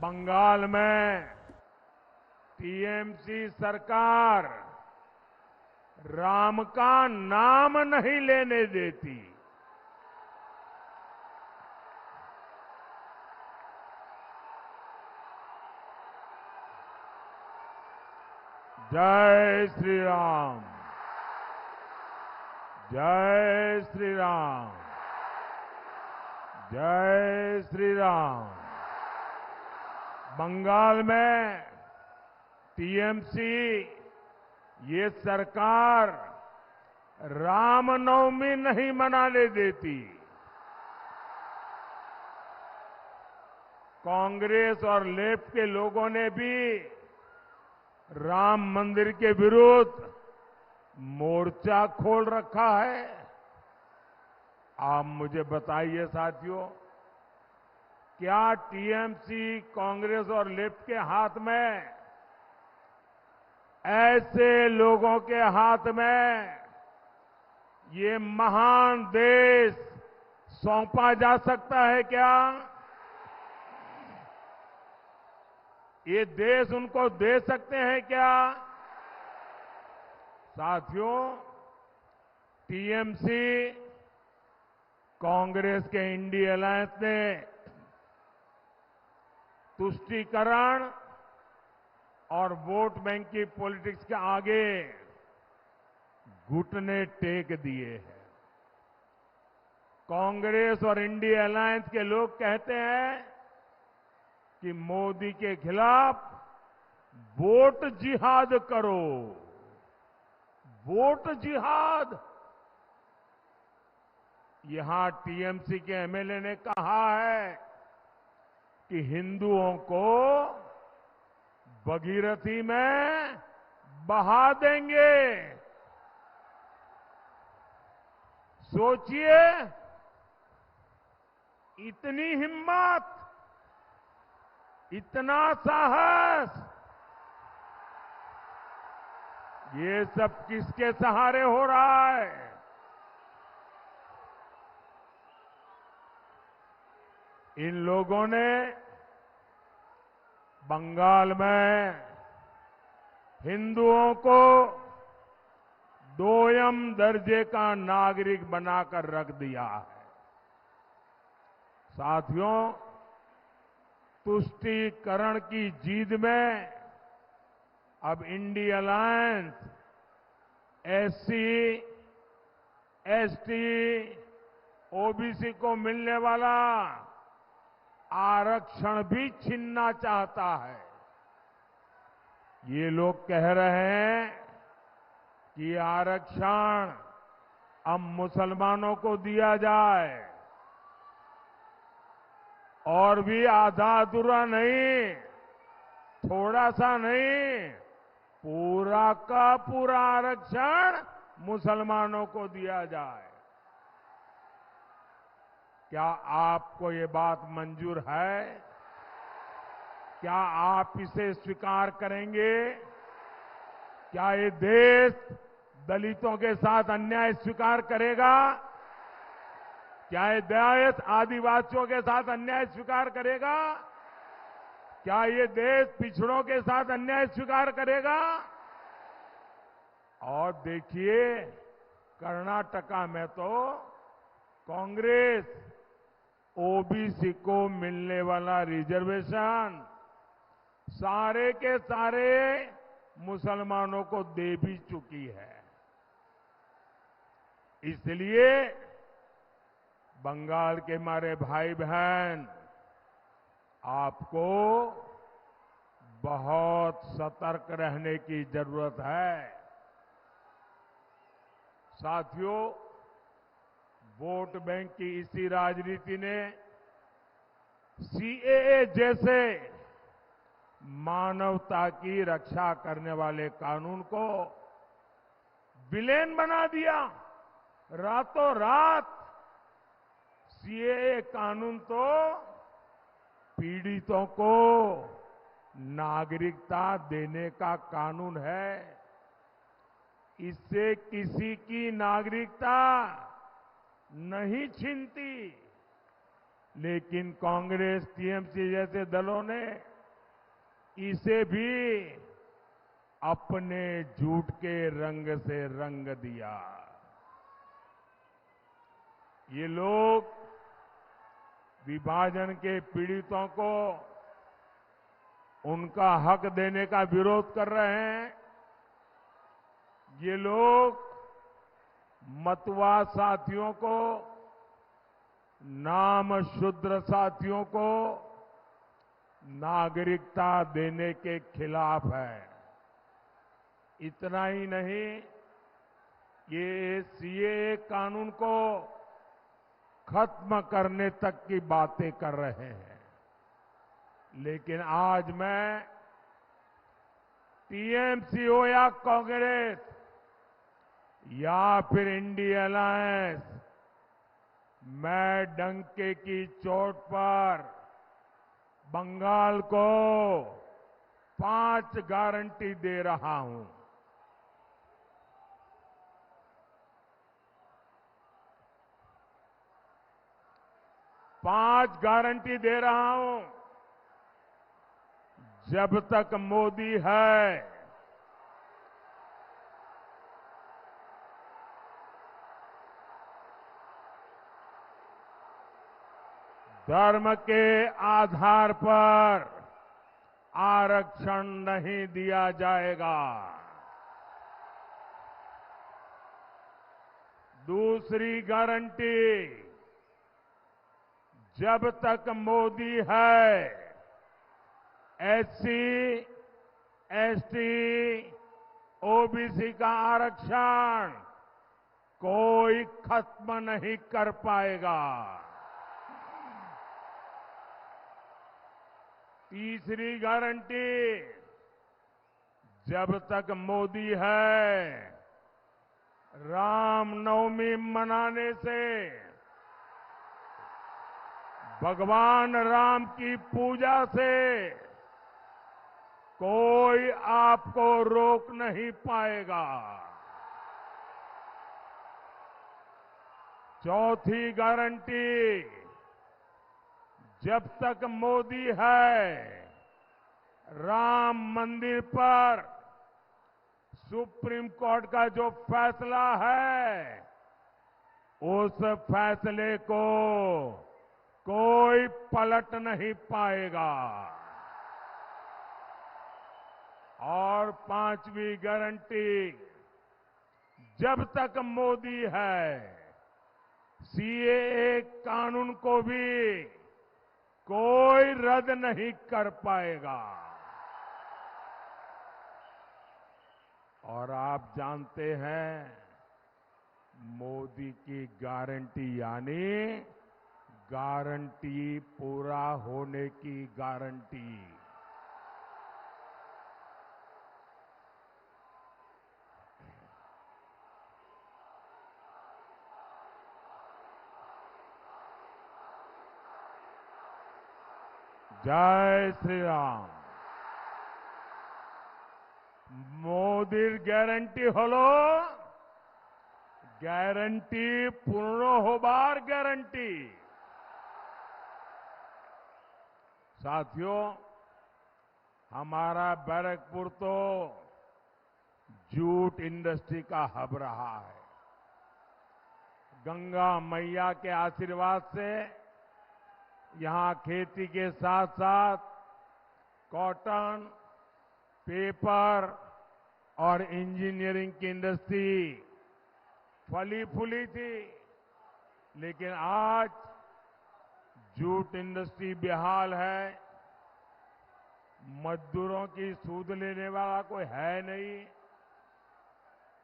बंगाल में टीएमसी सरकार राम का नाम नहीं लेने देती। जय श्री राम, जय श्री राम, जय श्री राम। बंगाल में टीएमसी ये सरकार रामनवमी नहीं मनाने देती। कांग्रेस और लेफ्ट के लोगों ने भी राम मंदिर के विरुद्ध मोर्चा खोल रखा है। आप मुझे बताइए साथियों, क्या टीएमसी, कांग्रेस और लेफ्ट के हाथ में, ऐसे लोगों के हाथ में ये महान देश सौंपा जा सकता है क्या? ये देश उनको दे सकते हैं क्या? साथियों, टीएमसी, कांग्रेस के इंडी अलायंस ने तुष्टीकरण और वोट बैंक की पॉलिटिक्स के आगे घुटने टेक दिए हैं। कांग्रेस और इंडी अलायंस के लोग कहते हैं कि मोदी के खिलाफ वोट जिहाद करो, वोट जिहाद। यहां टीएमसी के एमएलए ने कहा है कि हिंदुओं को भगीरथी में बहा देंगे। सोचिए, इतनी हिम्मत, इतना साहस, ये सब किसके सहारे हो रहा है? इन लोगों ने बंगाल में हिंदुओं को दोयम दर्जे का नागरिक बनाकर रख दिया है। साथियों, तुष्टीकरण की जीत में अब INDI alliance SC, ST, OBC को मिलने वाला आरक्षण भी छीनना चाहता है। ये लोग कह रहे हैं कि आरक्षण अब मुसलमानों को दिया जाए, और भी आधा अधूरा नहीं, थोड़ा सा नहीं, पूरा का पूरा आरक्षण मुसलमानों को दिया जाए। क्या आपको ये बात मंजूर है? क्या आप इसे स्वीकार करेंगे? क्या ये देश दलितों के साथ अन्याय स्वीकार करेगा? क्या ये देश आदिवासियों के साथ अन्याय स्वीकार करेगा? क्या ये देश पिछड़ों के साथ अन्याय स्वीकार करेगा? और देखिए, कर्नाटका में तो कांग्रेस ओबीसी को मिलने वाला रिजर्वेशन सारे के सारे मुसलमानों को दे भी चुकी है। इसलिए बंगाल के हमारे भाई बहन, आपको बहुत सतर्क रहने की जरूरत है। साथियों, वोट बैंक की इसी राजनीति ने सीएए जैसे मानवता की रक्षा करने वाले कानून को विलेन बना दिया। रातों रात सीएए कानून तो पीड़ितों को नागरिकता देने का कानून है। इससे किसी की नागरिकता नहीं छीनती, लेकिन कांग्रेस, टीएमसी जैसे दलों ने इसे भी अपने झूठ के रंग से रंग दिया। ये लोग विभाजन के पीड़ितों को उनका हक देने का विरोध कर रहे हैं। ये लोग मतवा साथियों को, नाम शूद्र साथियों को नागरिकता देने के खिलाफ है। इतना ही नहीं, ये सीएए कानून को खत्म करने तक की बातें कर रहे हैं। लेकिन आज मैं टीएमसी हो या कांग्रेस या फिर इंडिया अलायंस, मैं डंके की चोट पर बंगाल को 5 गारंटी दे रहा हूं। 5 गारंटी दे रहा हूं। जब तक मोदी है, धर्म के आधार पर आरक्षण नहीं दिया जाएगा। दूसरी गारंटी, जब तक मोदी है, एससी, एसटी, ओबीसी का आरक्षण कोई खत्म नहीं कर पाएगा। तीसरी गारंटी, जब तक मोदी है, रामनवमी मनाने से, भगवान राम की पूजा से कोई आपको रोक नहीं पाएगा। चौथी गारंटी, जब तक मोदी है, राम मंदिर पर सुप्रीम कोर्ट का जो फैसला है, उस फैसले को कोई पलट नहीं पाएगा। और पांचवी गारंटी, जब तक मोदी है, सीएए कानून को भी कोई रद्द नहीं कर पाएगा। और आप जानते हैं, मोदी की गारंटी यानी गारंटी पूरा होने की गारंटी। जय श्री राम। मोदीर ग्यारंटी हलो গ্যারান্টি পূর্ণ হবার গ্যারান্টি। साथियों, हमारा बैरकपुर तो जूट इंडस्ट्री का हब रहा है। गंगा मैया के आशीर्वाद से यहां खेती के साथ साथ कॉटन, पेपर और इंजीनियरिंग की इंडस्ट्री फली फूली थी। लेकिन आज जूट इंडस्ट्री बेहाल है। मजदूरों की सूद लेने वाला कोई है नहीं।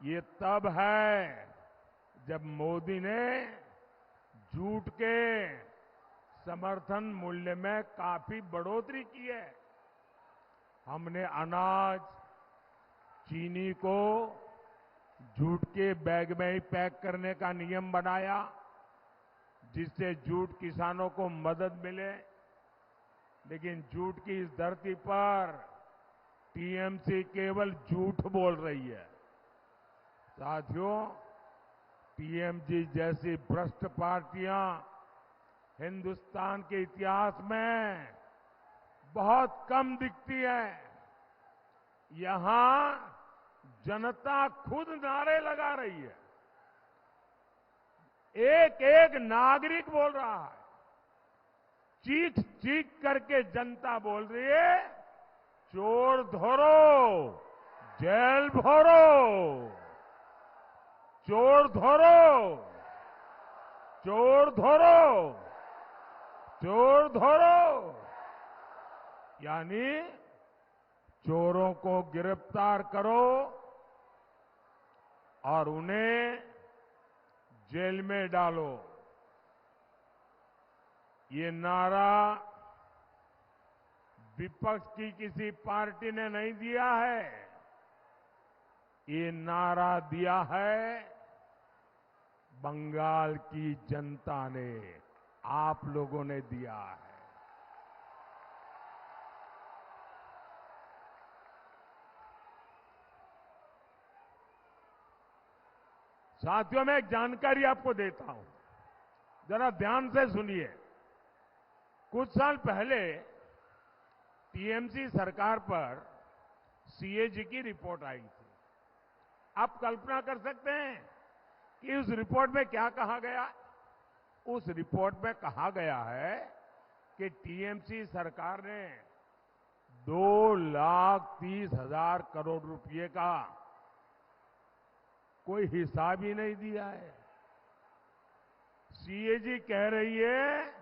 ये तब है जब मोदी ने जूट के समर्थन मूल्य में काफी बढ़ोतरी की है। हमने अनाज, चीनी को जूट के बैग में ही पैक करने का नियम बनाया, जिससे जूट किसानों को मदद मिले। लेकिन जूट की इस धरती पर टीएमसी केवल झूठ बोल रही है। साथियों, टीएमसी जैसी भ्रष्ट पार्टियां हिंदुस्तान के इतिहास में बहुत कम दिखती है। यहां जनता खुद नारे लगा रही है। एक एक नागरिक बोल रहा है। चीख चीख करके जनता बोल रही है, चोर धरो, जेल भरो, चोर धरो, चोर धरो, चोर धरो। यानी चोरों को गिरफ्तार करो और उन्हें जेल में डालो। ये नारा विपक्ष की किसी पार्टी ने नहीं दिया है। ये नारा दिया है बंगाल की जनता ने, आप लोगों ने दिया है। साथियों, मैं एक जानकारी आपको देता हूं, जरा ध्यान से सुनिए। कुछ साल पहले टीएमसी सरकार पर सीएजी की रिपोर्ट आई थी। आप कल्पना कर सकते हैं कि उस रिपोर्ट में क्या कहा गया? उस रिपोर्ट में कहा गया है कि टीएमसी सरकार ने 2,30,000 करोड़ रुपए का कोई हिसाब ही नहीं दिया है। सीएजी कह रही है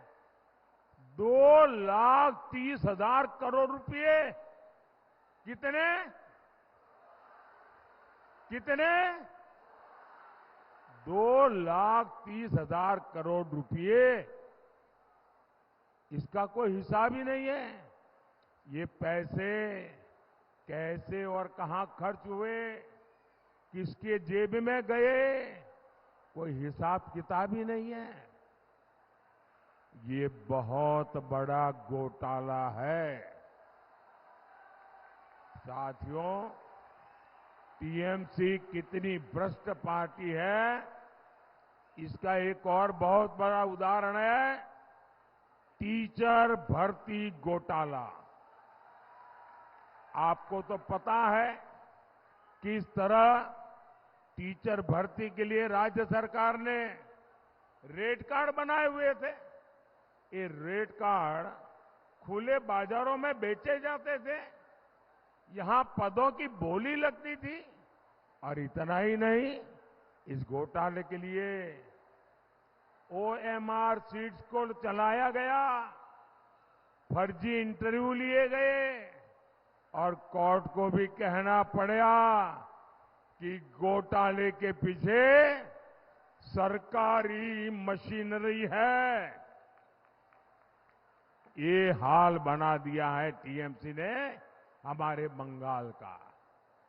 2,30,000 करोड़ रुपए। कितने कितने 2,30,000 करोड़ रुपए। इसका कोई हिसाब ही नहीं है। ये पैसे कैसे और कहां खर्च हुए, किसके जेब में गए, कोई हिसाब किताब ही नहीं है। ये बहुत बड़ा घोटाला है। साथियों, टीएमसी कितनी भ्रष्ट पार्टी है, इसका एक और बहुत बड़ा उदाहरण है टीचर भर्ती घोटाला। आपको तो पता है कि इस तरह टीचर भर्ती के लिए राज्य सरकार ने रेट कार्ड बनाए हुए थे। ये रेट कार्ड खुले बाजारों में बेचे जाते थे। यहां पदों की बोली लगती थी। और इतना ही नहीं, इस घोटाले के लिए ओएमआर सीट्स को चलाया गया, फर्जी इंटरव्यू लिए गए और कोर्ट को भी कहना पड़ा कि घोटाले के पीछे सरकारी मशीनरी है। ये हाल बना दिया है टीएमसी ने हमारे बंगाल का।